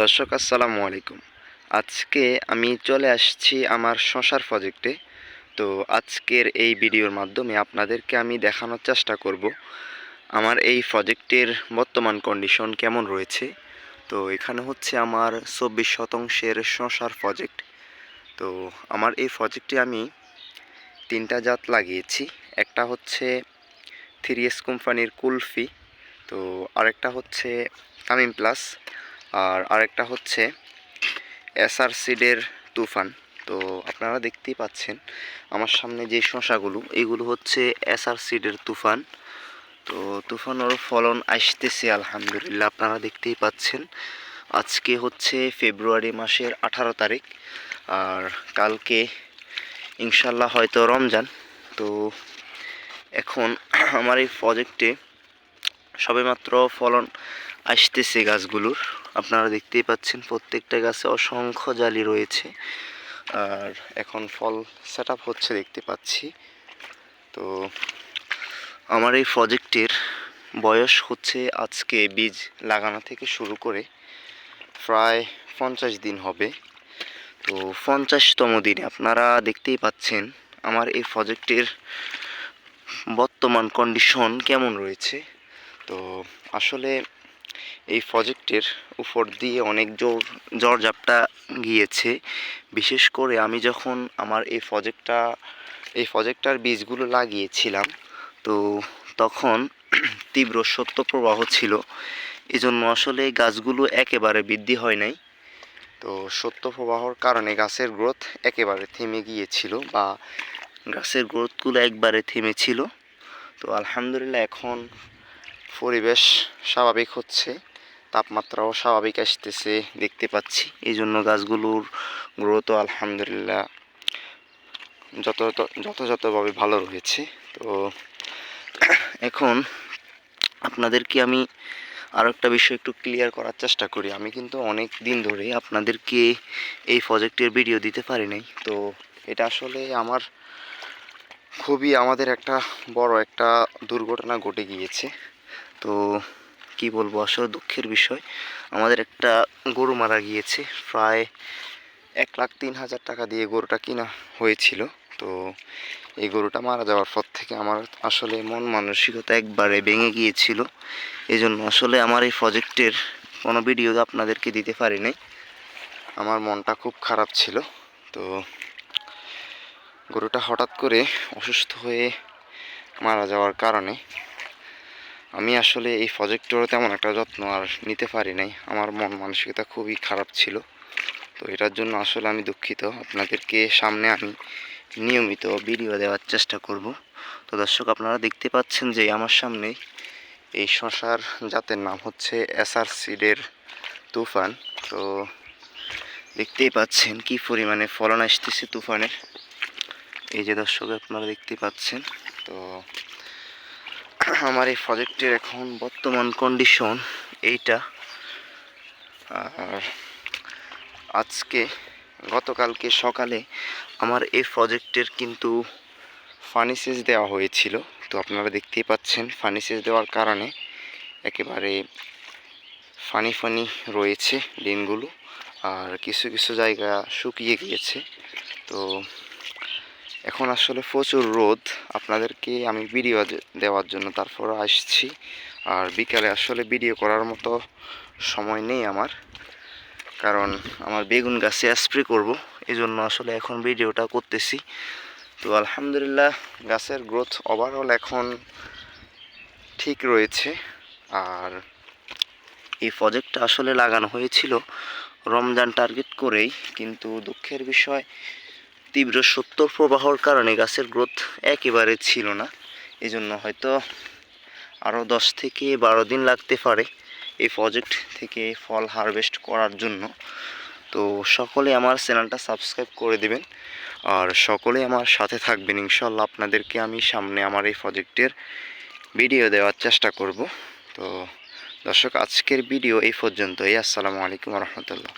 দর্শক আসসালামু আলাইকুম। আজকে আমি চলে আসছি আমার শশার প্রজেক্টে। তো আজকের এই ভিডিওর মাধ্যমে আপনাদেরকে আমি দেখানোর চেষ্টা করব আমার এই প্রজেক্টের বর্তমান কন্ডিশন কেমন রয়েছে। তো এখানে হচ্ছে আমার 24 শতাংশের শশার প্রজেক্ট। তো আমার এই প্রজেক্টে আমি তিনটা জাত লাগিয়েছি। একটা হচ্ছে 3S কোম্পানির কুলফি, তো আরেকটা হচ্ছে তামিম প্লাস, আর আরেকটা হচ্ছে এসআর সিডের তুফান। তো আপনারা দেখতেই পাচ্ছেন আমার সামনে যে শশাগুলো, এগুলো হচ্ছে এসআর সিডের তুফান। তো তুফানের ফলন আসতেছে আলহামদুলিল্লাহ, আপনারা দেখতেই পাচ্ছেন। আজকে হচ্ছে ফেব্রুয়ারি মাসের 18 তারিখ, আর কালকে ইনশাল্লাহ হয়তো রমজান। তো এখন আমার এই প্রজেক্টে সবেমাত্র ফলন আসতেছে গাছগুলোর। আপনারা দেখতেই পাচ্ছেন প্রত্যেকটা গাছে অসংখ্য জালি রয়েছে, আর এখন ফল সেট আপ হচ্ছে দেখতে পাচ্ছি। তো আমার এই প্রজেক্টের বয়স হচ্ছে আজকে বীজ লাগানো থেকে শুরু করে প্রায় 50 দিন হবে। তো 50তম দিনে আপনারা দেখতেই পাচ্ছেন আমার এই প্রজেক্টের বর্তমান কন্ডিশন কেমন রয়েছে। তো আসলে এই প্রজেক্টের উপর দিয়ে অনেক ঝড়-ঝাপটা গিয়েছে। বিশেষ করে আমি যখন আমার এই প্রজেক্টটার বীজগুলো লাগিয়েছিলাম, তো তখন তীব্র শৈত্যপ্রবাহ ছিল। এজন্য আসলে গাছগুলো একেবারে বৃদ্ধি হয় নাই। তো শৈত্যপ্রবাহর কারণে গাছের গ্রোথ একেবারে থেমে গিয়েছিল, বা গাছের গ্রোথগুলো একবারে থেমেছিল। তো আলহামদুলিল্লাহ এখন পরিবেশ স্বাভাবিক হচ্ছে, তাপমাত্রাও স্বাভাবিক আসতেছে দেখতে পাচ্ছি। এই জন্য গাছগুলোর গ্রোথও আলহামদুলিল্লাহ যথাযথভাবে ভালো রয়েছে। তো এখন আপনাদেরকে আমি আরও একটা বিষয় একটু ক্লিয়ার করার চেষ্টা করি। আমি কিন্তু অনেক দিন ধরে আপনাদেরকে এই প্রজেক্টের ভিডিও দিতে পারি নাই। তো এটা আসলে আমাদের একটা বড় একটা দুর্ঘটনা ঘটে গিয়েছে। তো কি বলবো, আসলে দুঃখের বিষয়, আমাদের একটা গরু মারা গিয়েছে। প্রায় 1,03,000 টাকা দিয়ে গরুটা কিনা হয়েছিল। তো এই গরুটা মারা যাওয়ার পর থেকে আমার আসলে মন মানসিকতা একবারে ভেঙে গিয়েছিল। এই জন্য আসলে আমার এই প্রজেক্টের কোনো ভিডিও আপনাদেরকে দিতে পারি নাই। আমার মনটা খুব খারাপ ছিল। তো গরুটা হঠাৎ করে অসুস্থ হয়ে মারা যাওয়ার কারণে আমি আসলে এই প্রজেক্টেরও তেমন একটা যত্ন আর নিতে পারি নাই। আমার মন মানসিকতা খুবই খারাপ ছিল। তো এটার জন্য আসলে আমি দুঃখিত। আপনাদেরকে সামনে আমি নিয়মিত ভিডিও দেওয়ার চেষ্টা করব। তো দর্শক, আপনারা দেখতে পাচ্ছেন যে আমার সামনে এই শশার জাতের নাম হচ্ছে এসআর সিডের তুফান। তো দেখতেই পাচ্ছেন কি পরিমাণে ফলন আসতেছে তুফানের। এই যে দর্শক, আপনারা দেখতে পাচ্ছেন। তো আমার এই প্রজেক্টের এখন বর্তমান কন্ডিশন এইটা। আর গতকালকে সকালে আমার এই প্রজেক্টের কিন্তু ফানি সেচ দেওয়া হয়েছিল। তো আপনারা দেখতেই পাচ্ছেন ফানি সেচ দেওয়ার কারণে একেবারে ফানি রয়েছে দিনগুলো, আর কিছু কিছু জায়গা শুকিয়ে গিয়েছে। তো এখন আসলে প্রচুর রোদ, আপনাদেরকে আমি ভিডিও দেওয়ার জন্য তারপরে আসছি। আর বিকালে আসলে ভিডিও করার মতো সময় নেই আমার, কারণ আমার বেগুন গাছে স্প্রে করব, এই জন্য আসলে এখন ভিডিওটা করতেছি। তো আলহামদুলিল্লাহ গাছের গ্রোথ ওভারঅল এখন ঠিক রয়েছে। আর এই প্রজেক্টটা আসলে লাগানো হয়েছিল রমজান টার্গেট করেই, কিন্তু দুঃখের বিষয় তীব্র শৈত্যপ্রবাহর কারণে গাছের গ্রোথ একেবারে ছিল না। এজন্য হয়তো আরও 10 থেকে 12 দিন লাগতে পারে এই প্রজেক্ট থেকে ফল হারভেস্ট করার জন্য। তো সকলে আমার চ্যানেলটা সাবস্ক্রাইব করে দেবেন, আর সকলে আমার সাথে থাকবেন। ইনশাল্লাহ আপনাদেরকে আমি সামনে আমার এই প্রজেক্টের ভিডিও দেওয়ার চেষ্টা করব। তো দর্শক, আজকের ভিডিও এই পর্যন্তই। আসসালামু আলাইকুম রহমতুল্লাহ।